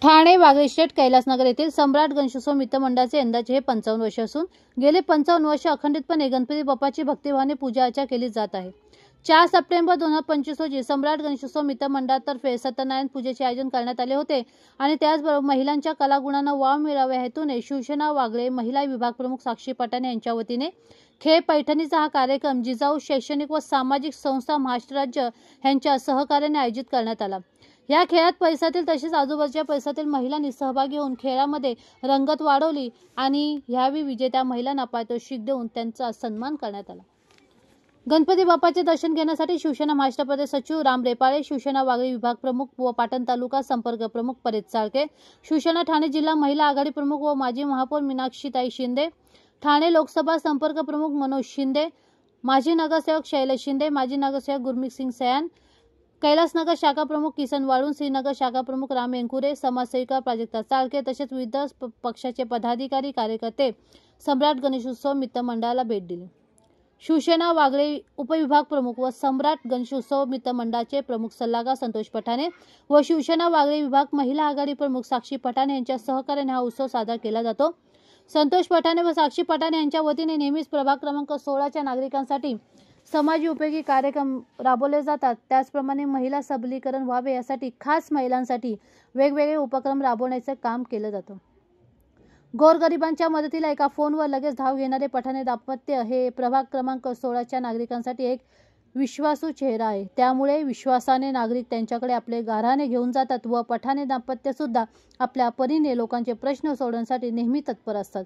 Thane Wagle state Kailasnagar येथील सम्राट गणेशोत्सव मित्रमंडळाचे यंदाचे हे 55 वर्ष असून गेले 55 वर्ष अखंडितपणे गणपती बाप्पाची भक्तिभावाने पूजा अर्चा केली जात आहे। 4 सप्टेंबर 2025 रोजी सम्राट गणेशोत्सव मित्रमंडळातर्फे सत्यनारायण पूजेचे आयोजन करण्यात आले होते आणि त्याचबरोबर महिलांच्या कलागुणांना वाव मिळावा या हेतूने शिवसेना वागळे महिला विभाग प्रमुख साक्षी पठाणे यांच्या वतीने खेळ पैठणीचा हा कार्यक्रम जिजाऊ शैक्षणिक व सामाजिक संस्था महाराष्ट्र राज्य यांच्या सहकार्याने आयोजित करण्यात आला। या खेळात परिसरातील तसेच आजूबाजूच्या परिसरातील महिलांनी सहभागी होऊन खेळामध्ये रंगत वाढवली आणि यावेळी विजेत्या महिलांना पारितोषिक देऊन त्यांचा सन्मान करण्यात आला। गणपती बाप्पाचे दर्शन घेण्यासाठी शिवसेना महाराष्ट्र प्रदेश सचिव राम रेपाळे, शिवसेना वागळे विभाग प्रमुख व पाटण तालुका संपर्क प्रमुख परेश चाळके, शिवसेना ठाणे जिल्हा महिला आघाडी प्रमुख व माजी महापौर मीनाक्षीताई शिंदे, ठाणे लोकसभा संपर्क प्रमुख मनोज शिंदे, माजी नगरसेवक शैलेश शिंदे, माजी नगरसेवक गुरमीत सिंग सयान, कैलासनगर शाखा प्रमुख किसन वाळून, श्रीनगर शाखा प्रमुख राम एंकुरे, समाजसेविका प्राजक्ता चाळके तसेच विविध पक्षाचे पदाधिकारी कार्यकर्ते सम्राट गणेशोत्सव मित्रमंडळाला भेट दिली। शिवसेना वागळे उपविभाग प्रमुख व सम्राट गणेशोत्सव मित्रमंडळाचे प्रमुख सल्लागार संतोष पठाणे व शिवसेना वागळे विभाग महिला आघाडी प्रमुख साक्षी पठाणे यांच्या सहकार्याने हा उत्सव साजरा केला जातो। संतोष पठाणे व साक्षी पठाणे यांच्या वतीने नेहमीच प्रभाग क्रमांक 16च्या नागरिकांसाठी समाज उपयोगी कार्यक्रम राबवले जातात। त्याचप्रमाणे महिला सबलीकरण व्हावे यासाठी खास महिलांसाठी वेगवेगळे उपक्रम राबवण्याचे काम केले जातं। गोरगरिबांच्या मदतीला एका फोनवर लगेच धाव घेणारे पठाणे दाम्पत्य हे प्रभाग क्रमांक 16च्या नागरिकांसाठी एक विश्वासू चेहरा आहे। त्यामुळे विश्वासाने नागरिक त्यांच्याकडे आपले गाऱ्हाणे घेऊन जातात व पठाणे दाम्पत्य सुद्धा आपल्या परीने लोकांचे प्रश्न सोडवण्यासाठी नेहमी तत्पर असतात।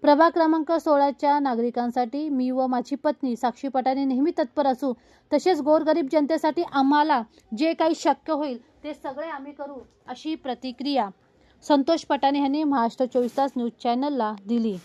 प्रभाग क्रमांक 16च्या नागरिकांसाठी मी व माझी पत्नी साक्षी पठाणे नेहमी तत्पर असू, तसेच गोरगरीब जनतेसाठी आम्हाला जे काही शक्य होईल ते सगळे आम्ही करू, अशी प्रतिक्रिया संतोष पठाणे यांनी महाराष्ट्र 24 तास न्यूज चॅनलला दिली।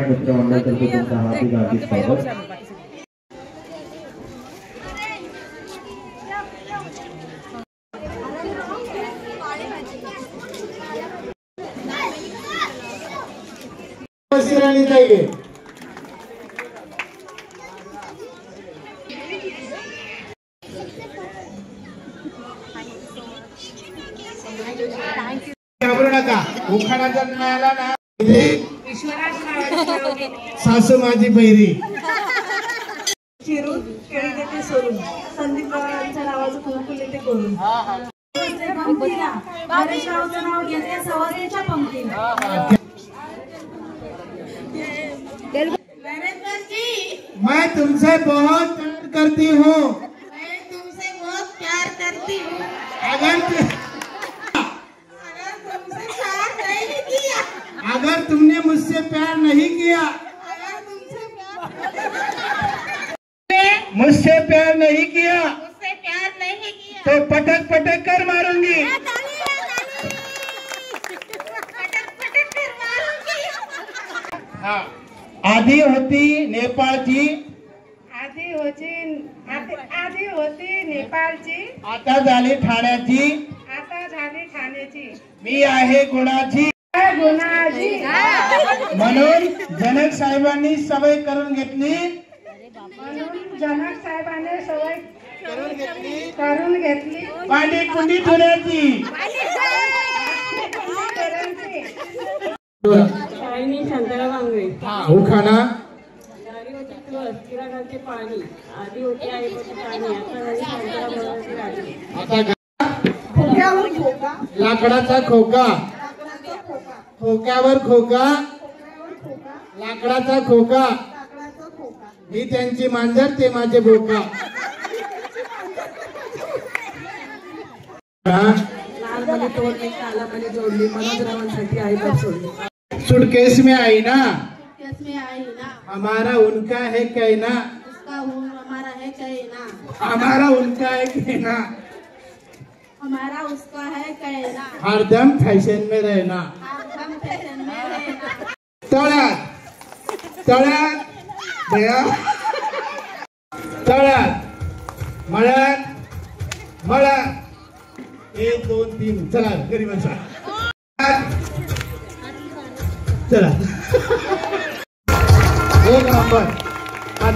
सम्राट मित्र मंडळातर्फे तुमचं हार्दिक हार्दिक स्वागत। घाबरू नका, उखाणा जर नाही आला ना सासू माझी बहिरी चिरून केळी देते सोडून संदीपांच्या नावाचं फुलफुल येते करून हरेशरावचं नाव घेते सवारीच्या पंक्तीला। मैं तुमसे बहुत प्यार करती हूँ, मैं तुमसे बहुत प्यार करती हूँ, अगर तुमने मुझसे प्यार नहीं किया, मुझसे प्यार नहीं किया तो पटक पटक कर मारूंगी। हाँ, आधी होती नेपाळची, आधी होती नेपाळची, आता झाली ठाण्याची, आता झाली ठाण्याची, मी आहे गुणाची। म्हणून जनक साहेबांनी सवय करून घेतली, करून घेतली भांडी कुंडी धुण्याची। शांताराम वांगळे उखाणा पाणी आधी होती आईची पाणी आता लाकडाचा खोका, खोक्यावर खोका, लाकडाचा खोका, मी त्यांची मांजर ते माझे बोका। लालमध्ये तोडली कालामध्ये जोडली मनोजरावांसाठी आई बाप सोडली। सुटकेस में आई ना, में आई ना, हमारा उनका है कहना, उसका हमारा है कहना, हमारा उनका है कहना, हमारा उसका है कहना, हरदम फैशन में रहना। हम फैशन में रहना। तळ्यात तळ्यात बया, तळ्यात मळ्यात मळ्यात, 1 2 3 चला घरी बसा, चला 1 नंबर।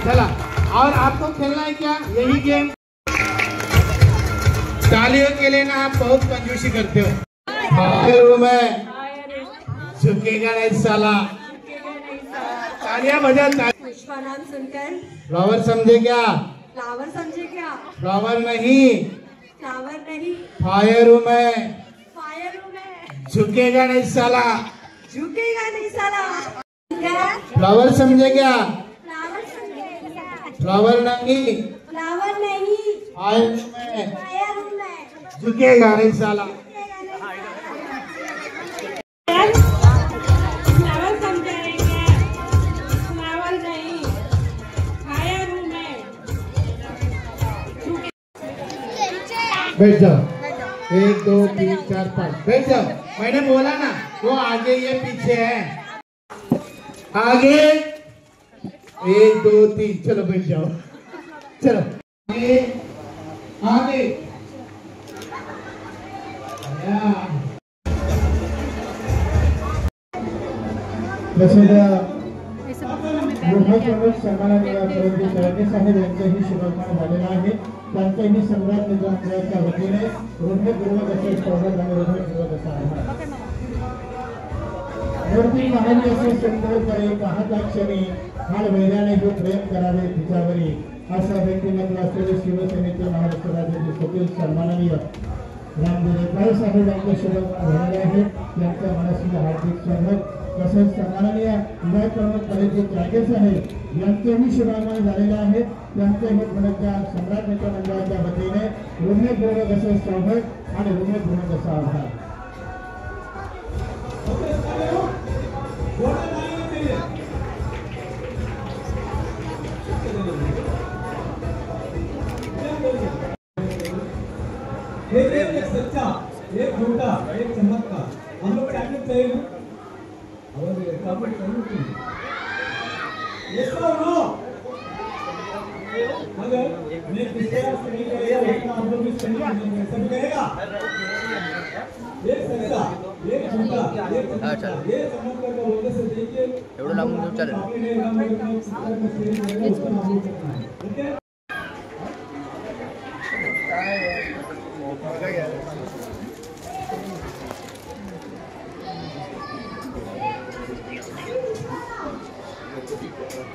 चला, और आपको खेलना है क्या? यही गेम। तालियों के लिए ना आप बहुत कंजूसी करते हो। मैं झुकेगा नहीं साला, तालियां बजा। उसका नाम सुनकर फ्लावर समझे क्या? फ्लावर समझे क्या? फ्लावर नहीं, फ्लावर नहीं, फायर हूँ मैं, फायर हूँ मैं, झुकेगा नहीं साला। झुकेगा नहीं साला। क्या? फ्लावर समझे क्या? फ्लावर समझे क्या? फ्लावर नहीं, फ्लावर नहीं, फायर हूँ मैं, फायर हूँ मैं, झुकेगा नहीं साला। फ्लावर समझे क्या? फ्लावर नहीं, फायर हूँ मैं। बैठ जाओ, 1 2 3 4 5 बैठ जाओ। मैंने बोला ना वो आगे ये पीछे है, आगे 1 2 3 चलो बैठ जाओ, चलो आगे आगे। सन्माननीय परंतु तळके साहेब यांचाही शुभागमन झालेला आहे। त्यांचाही सम्राट निजामच्या वतीने हृदयपूर्वक असे स्वागत आणि हृदयपूर्वक असा आभार। मूर्ती पाहिली असे सुंदर करे पाहता क्षणी हाल वैराने जो प्रेम करावे तिच्यावरी, असा व्यक्तिमत्व असलेले शिवसेनेचे महाराष्ट्र राज्याचे सचिव सन्माननीय रामदेव साहेब यांचे शुभागमन झालेले आहे। त्यांच्या मनस्वी हार्दिक स्वागत। तसेच सन्माननीय विधायक प्रमुख कलेजी त्रागे साहेब यांचेही शुभागमन झालेले आहे। त्यांचेही पुण्याच्या सम्राट मित्र मंडळाच्या वतीने हृदयपूर्वक असे स्वागत आणि हृदयपूर्वक असा आभार। एक सच्चा, एक झूठा, एक चमत्कार, हम लोग क्या कहते हैं? और Yes or no? अगर मैं पिछले स्पेलिंग करेगा उतना आप लोग भी स्पेलिंग करेंगे सब करेगा एक सच्चा एक झूठा एक सच्चा ये समझ कर बोलने से देखिए एवढं लांबून घेऊन चालेल आपने एग्जाम में ओके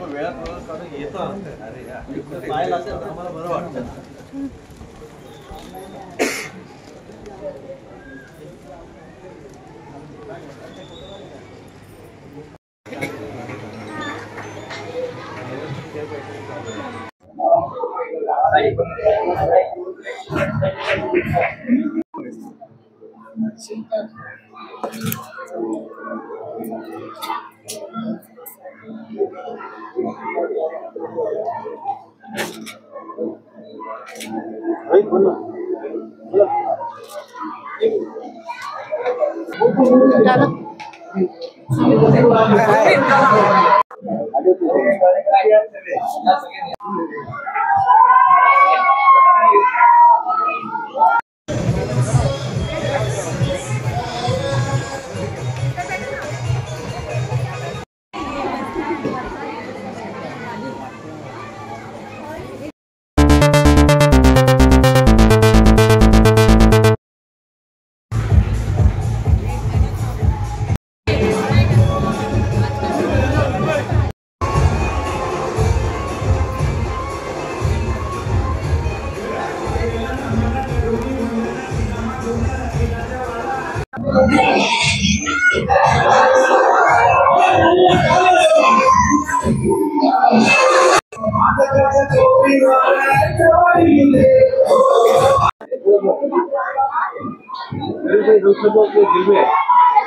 वेळात येतो अरे पाहायला असेल तर आम्हाला बरं वाटतं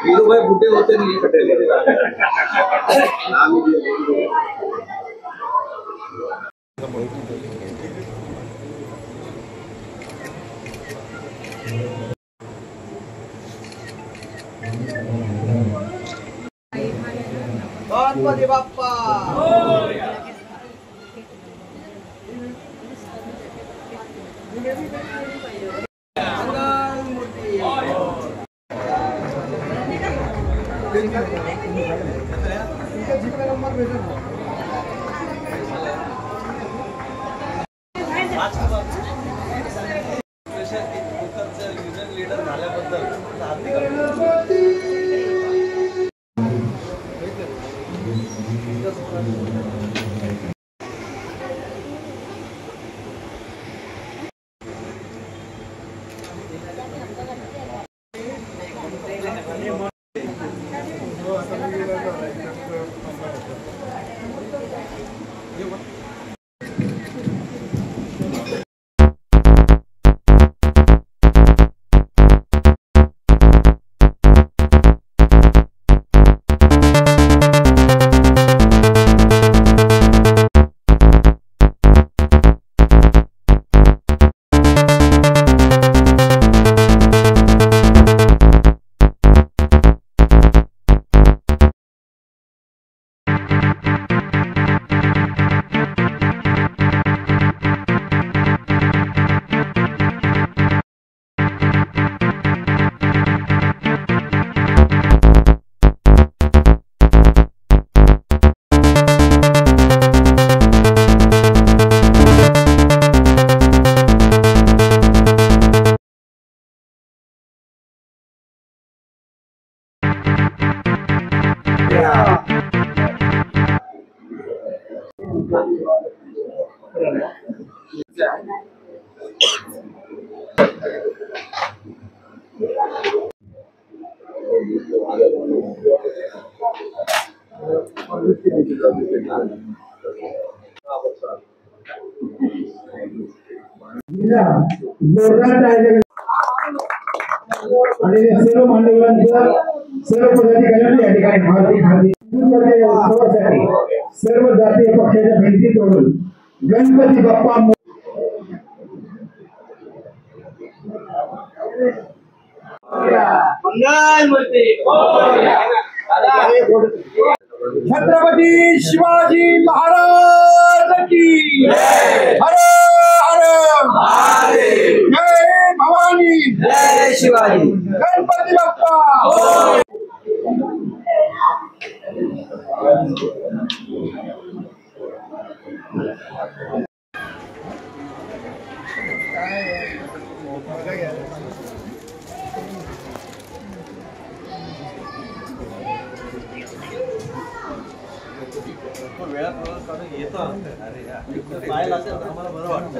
वीरू भाई बुढ़े होते नहीं कटे गणपती बाप्पा लीडर झाल्याबद्दल आणि सर्व मान्यवरांचं सर्व पदाधिकाऱ्यांनी या ठिकाणी सर्व जातीय पक्षाच्या भिंती तोडून गणपती बाप्पा मंगल मूर्ती छत्रपती शिवाजी महाराज की हर हर महादेव, जय भवानी, जय शिवाजी, गणपती बाप्पा। वेळा प्रवास करून येतो अरे यार पाहायला असेल तर आम्हाला बरं वाटतं.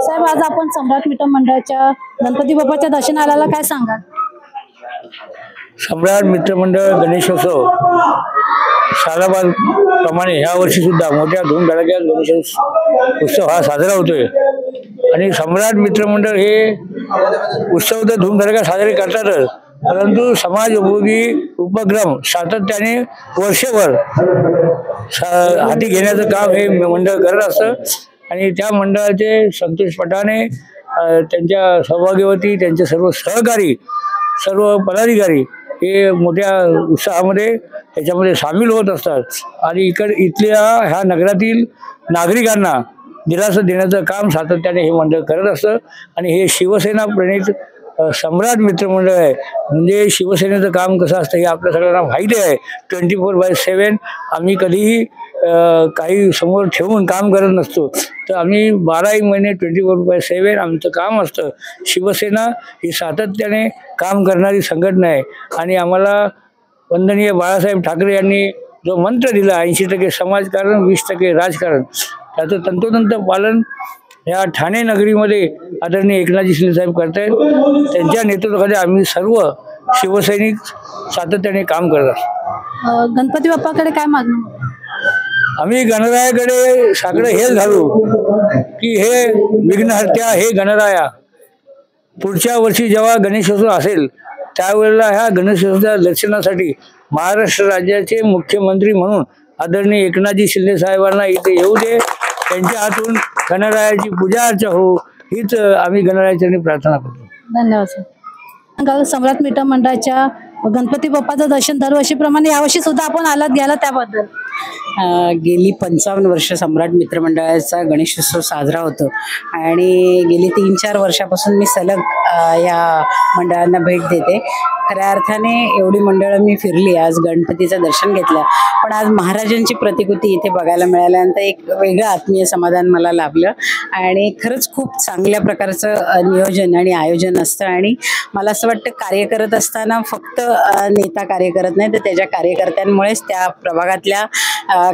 साहेब, आज आपण सम्राट मित्र मंडळाच्या गणपती बाप्पाच्या दर्शनाला काय सांगाल? सम्राट मित्रमंडळ गणेशोत्सव सालाबाद प्रमाणे ह्या वर्षी सुद्धा मोठ्या धूमधडाक्यात गणेश उत्सव हा साजरा होतोय आणि सम्राट मित्रमंडळ हे उत्सव तर धूमधडाक्यात साजरे करतातच, परंतु समाज उपयोगी उपक्रम सातत्याने वर्षभर हाती घेण्याचं काम हे मंडळ करत असतं आणि त्या मंडळाचे संतोष पटाने त्यांच्या सहभागीवरती त्यांचे सर्व सहकारी सर्व पदाधिकारी हे मोठ्या उत्साहामध्ये त्याच्यामध्ये सामील होत असतात आणि इथल्या ह्या नगरातील नागरिकांना दिलासा देण्याचं काम सातत्याने हे मंडळ करत असतं आणि हे शिवसेना प्रणित सम्राट मित्रमंडळ आहे. म्हणजे शिवसेनेचं काम कसं असतं हे आपल्या सगळ्यांना माहिती आहे. 24/7 आम्ही कधीही काही समोर ठेवून काम करत नसतो, तर आम्ही 12 महिने 24/7 आमचं काम असतं. शिवसेना ही सातत्याने काम करणारी संघटना आहे आणि आम्हाला वंदनीय बाळासाहेब ठाकरे यांनी जो मंत्र दिला 80% समाजकारण 20% राजकारण, त्याचं तंतोतंत पालन या ठाणे नगरीमध्ये आदरणीय एकनाथजी शिंदे साहेब करतायत. त्यांच्या नेतृत्वाखाली आम्ही सर्व शिवसैनिक सातत्याने काम करत असतो. गणपती बाप्पाकडे काय मागणं? आम्ही गणरायाकडे साकडं हेच घालू की हे विघ्नहर्त्या हे गणराया, पुढच्या वर्षी जेव्हा गणेशोत्सव असेल त्यावेळेला ह्या गणेशोत्सवाच्या दर्शनासाठी महाराष्ट्र राज्याचे मुख्यमंत्री म्हणून आदरणीय एकनाथजी शिंदे साहेबांना इथे येऊ दे, त्यांच्या हातून गणरायाची पूजा अर्चा हो, हीच आम्ही गणरायाची प्रार्थना करतो. धन्यवाद सर. सम्राट मित्र मंडळाच्या गणपती बाप्पाचं दर्शन दरवर्षीप्रमाणे यावर्षी सुद्धा आपण आलात गेला त्याबद्दल? गेली 55 वर्ष सम्राट मित्रमंडळाचा गणेशोत्सव साजरा होतो आणि गेली 3-4 वर्षापासून मी सलग या मंडळांना भेट देते. खऱ्या अर्थाने एवढी मंडळं मी फिरली, आज गणपतीचं दर्शन घेतलं, पण आज महाराजांची प्रतिकृती इथे बघायला मिळाल्यानंतर एक वेगळं आत्मीय समाधान मला लाभलं आणि खरंच खूप चांगल्या प्रकारचं नियोजन आणि आयोजन असतं आणि मला असं वाटतं कार्य करत असताना फक्त नेता कार्य करत नाही तर त्याच्या कार्यकर्त्यांमुळेच त्या प्रभागातल्या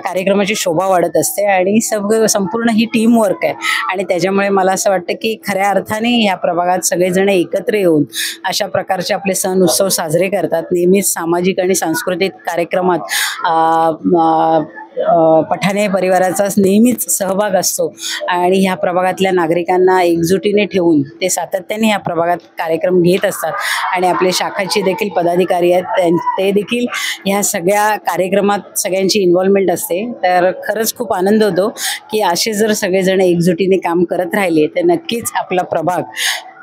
कार्यक्रमाची शोभा वाढत असते आणि संपूर्ण ही टीम वर्क आहे आणि त्याच्यामुळे मला असं वाटतं की खऱ्या अर्थाने ह्या प्रभागात सगळेजण एकत्र येऊन अशा प्रकारचे आपले सण उत्सव साजरे करतात. नेहमीच सामाजिक आणि सांस्कृतिक कार्यक्रमात पठाणे परिवाराचा नेहमीच सहभाग असतो आणि ह्या प्रभागातल्या नागरिकांना एकजुटीने ठेवून ते सातत्याने ह्या प्रभागात कार्यक्रम घेत असतात आणि आपले शाखाचे देखील पदाधिकारी आहेत ते देखील ह्या सगळ्या कार्यक्रमात सगळ्यांची इन्व्हॉल्वमेंट असते. तर खरंच खूप आनंद होतो की असे जर सगळेजण एकजुटीने काम करत राहिले तर नक्कीच आपला प्रभाग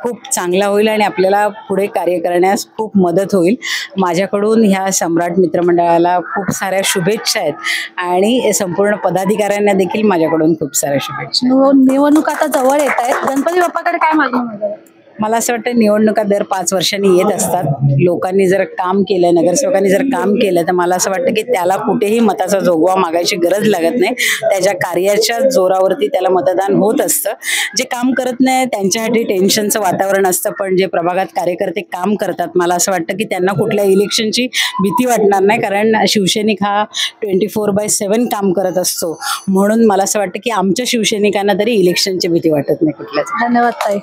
खूप चांगला होईल आणि आपल्याला पुढे कार्य करण्यास खूप मदत होईल. माझ्याकडून ह्या सम्राट मित्रमंडळाला खूप साऱ्या शुभेच्छा आहेत आणि संपूर्ण पदाधिकाऱ्यांना देखील माझ्याकडून खूप साऱ्या शुभेच्छा. निवडणूक आता जवळ येत आहेत, गणपती बाप्पाकडे काय मागणं? मला असं वाटतं निवडणुका दर 5 वर्षांनी येत असतात. लोकांनी जर काम केलं, नगरसेवकांनी जर काम केलं तर मला असं वाटतं की त्याला कुठेही मताचा जोगवा मागायची गरज लागत नाही. त्याच्या कार्याच्या जोरावरती त्याला मतदान होत असतं. जे काम करत नाही त्यांच्यासाठी टेन्शनचं वातावरण असतं, पण जे प्रभागात कार्यकर्ते काम करतात मला असं वाटतं की त्यांना कुठल्या इलेक्शनची भीती वाटणार नाही, कारण शिवसैनिक हा 24/7 काम करत असतो. म्हणून मला असं वाटतं की आमच्या शिवसैनिकांना तरी इलेक्शनची भीती वाटत नाही कुठल्याच. धन्यवाद ताई.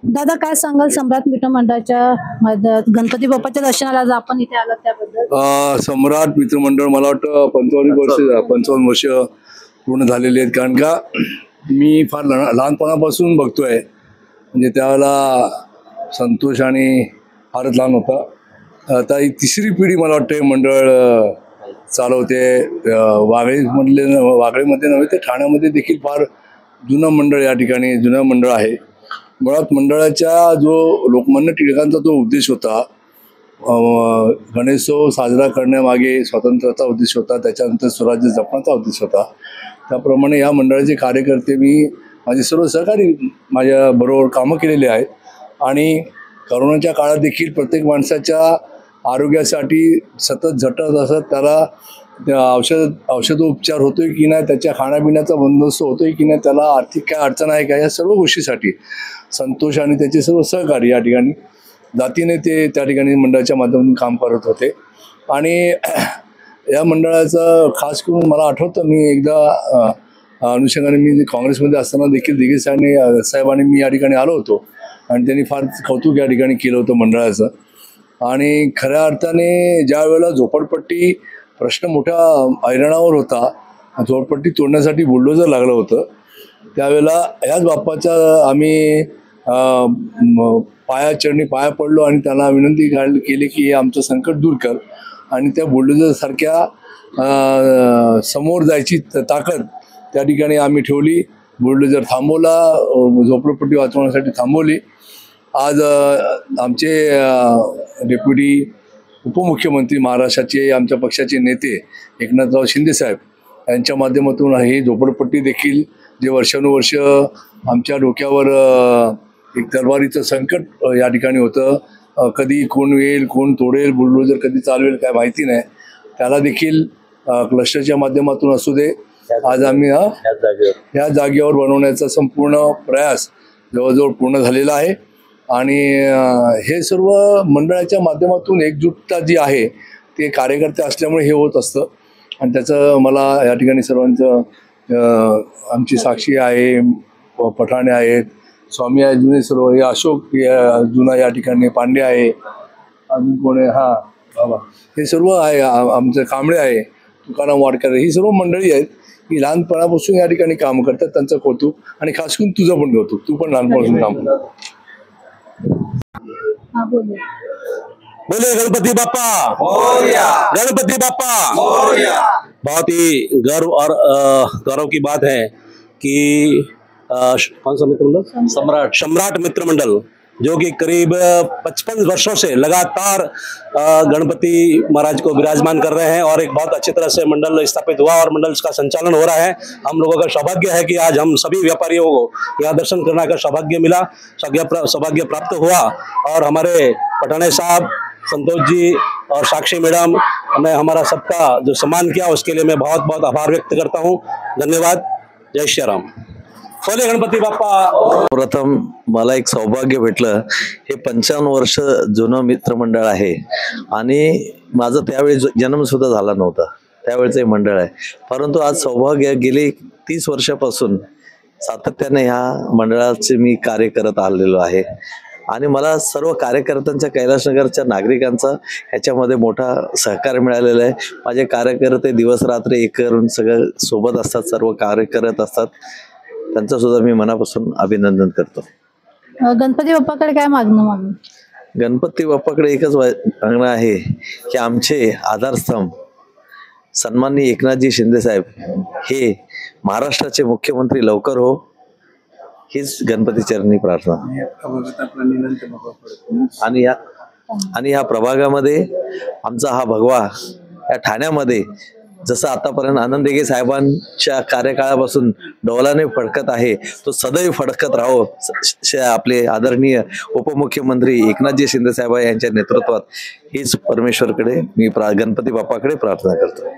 दादा, काय सांगाल सम्राट मित्र मंडळाच्या गणपती बाप्पाच्या दर्शनाला आज आपण इथे आलात त्याबद्दल? सम्राट मित्रमंडळ मला वाटतं 55 वर्ष पूर्ण झालेले आहेत, कारण का मी फार लहानपणापासून बघतोय. म्हणजे त्यावेळेला संतोष आणि फारच लहान होता. आता ही 3री पिढी मला वाटतं मंडळ चालवते. वागळेमध्ये नव्हे तर ठाण्यामध्ये देखील फार जुनं मंडळ या ठिकाणी जुनं मंडळ आहे. मुळात मंडळाच्या जो लोकमान्य टिळकांचा जो उद्देश होता, गणेशोत्सव साजरा करण्यामागे स्वातंत्र्याचा उद्देश होता, त्याच्यानंतर स्वराज्य जपण्याचा उद्देश होता. त्याप्रमाणे या मंडळाचे कार्यकर्ते माझे सर्व सहकारी माझ्याबरोबर कामं केलेली आहेत आणि करोनाच्या काळात देखील प्रत्येक माणसाच्या आरोग्यासाठी सतत झटत असत, त्याला औषधोपचार होतोय की नाही, त्याच्या खाण्यापिण्याचा बंदोबस्त होतोय की नाही, त्याला आर्थिक काय अडचण आहे का, या सर्व गोष्टीसाठी संतोष आणि त्याचे सर्व सहकारी या ठिकाणी जातीने ते त्या ठिकाणी मंडळाच्या माध्यमातून काम करत होते. आणि या मंडळाचं खास करून मला आठवतं, मी एकदा अनुषंगाने मी काँग्रेसमध्ये असताना देखील दिघे साहेबांनी मी या ठिकाणी आलो होतो आणि त्यांनी फार कौतुक या ठिकाणी केलं होतं मंडळाचं. आणि खऱ्या अर्थाने ज्या वेळेला झोपडपट्टी प्रश्न मोठ्या ऐरणावर होता, झोपडपट्टी तोडण्यासाठी बुलडोजर लागलं होतं, त्यावेळेला याच बाप्पाच्या आम्ही पाया पडलो आणि त्यांना विनंती केली की हे आमचं संकट दूर कर. आणि त्या बुलडोजरसारख्या समोर जायची ताकद त्या ठिकाणी आम्ही ठेवली. बुलडोजर थांबवला, झोपडपट्टी वाचवण्यासाठी थांबवली. आज आमचे डेप्युटी उपमुख्यमंत्री महाराष्ट्राचे आमच्या पक्षाचे नेते एकनाथराव शिंदेसाहेब यांच्या माध्यमातून ही झोपडपट्टी देखील जे वर्षानुवर्ष आमच्या डोक्यावर एक तलवारीचं संकट या ठिकाणी होतं, कधी कोण येईल, कोण तोडेल, बुलडोजर कधी चालवेल काय माहिती नाही, त्याला देखील क्लस्टरच्या माध्यमातून असू दे, आज आम्ही ह्या जागेवर बनवण्याचा संपूर्ण प्रयास जवळजवळ पूर्ण झालेला आहे. आणि हे सर्व मंडळाच्या माध्यमातून एकजुटता जी आहे ते कार्यकर्ते असल्यामुळे हे होत असतं. आणि त्याचं मला या ठिकाणी सर्वांचं, आमची साक्षी आहे, पठाणे आहेत, स्वामी आहे, जुने सर्व, हे अशोक जुना या ठिकाणी, पांडे आहे, अजून कोण आहे, बाबा, हे सर्व आहे, आमचं कांबळे आहे, तुकाराम वाडकर, ही सर्व मंडळी आहेत की लहानपणापासून या ठिकाणी काम करतात. त्यांचं कौतुक आणि खास करून तुझं पण कौतुक, तू पण लहानपणापासून काम करतो. बोले गणपति बाप्पा मोरया, गणपति बाप्पा मोरया। बहुत ही गर्व और गौरव की बात है कि कौन सा मित्र मंडल, सम्राट मित्र मंडल, जो कि करीब 55 वर्षों से लगातार गणपति महाराज को विराजमान कर रहे हैं और एक बहुत अच्छी तरह से मंडल स्थापित हुआ और मंडल का संचालन हो रहा है। हम लोगों का सौभाग्य है कि आज हम सभी व्यापारियों को यहाँ दर्शन करने का सौभाग्य मिला, सौभाग्य प्राप्त हुआ। और हमारे पठाने साहब, संतोष जी और साक्षी मैडम ने हमारा सबका जो सम्मान किया उसके लिए मैं बहुत बहुत आभार व्यक्त करता हूँ। धन्यवाद। जय श्री राम। बोले गणपती बाप्पा। प्रथम मला एक सौभाग्य भेटलं, हे 55 वर्ष जुनं मित्रमंडळ आहे आणि माझं त्यावेळी जन्म सुद्धा झाला नव्हता, त्यावेळेचं हे मंडळ आहे, परंतु आज सौभाग्य गेली 30 वर्षापासून सातत्याने ह्या मंडळाचे मी कार्य करत आलेलो आहे आणि मला सर्व कार्यकर्त्यांच्या, कैलासनगरच्या नागरिकांचा ह्याच्यामध्ये मोठा सहकार मिळालेला आहे। माझे कार्यकर्ते दिवस रात्र एक करून सगळं सोबत असतात, सर्व कार्य करत असतात, त्यांचं सुद्धा मी मनापासून अभिनंदन करतो। गणपती बाप्पाकडे काय मागणं? गणपती बाप्पाकडे एकच मागणं आहे की आमचे आधारस्तंभ सन्माननीय एकनाथजी शिंदे साहेब हे महाराष्ट्राचे मुख्यमंत्री लवकर हो, हीच गणपती चरणी प्रार्थना। आणि या प्रभागामध्ये आमचा हा भगवा या ठाण्यामध्ये जसं आतापर्यंत आनंद दिघे साहेबांच्या कार्यकाळापासून डौलाने फडकत आहे, तो सदैव फडकत राहो। आपले आदरणीय उपमुख्यमंत्री एकनाथजी शिंदे साहेब यांच्या नेतृत्वात हीच परमेश्वरकडे मी गणपती बाप्पाकडे प्रार्थना करतो।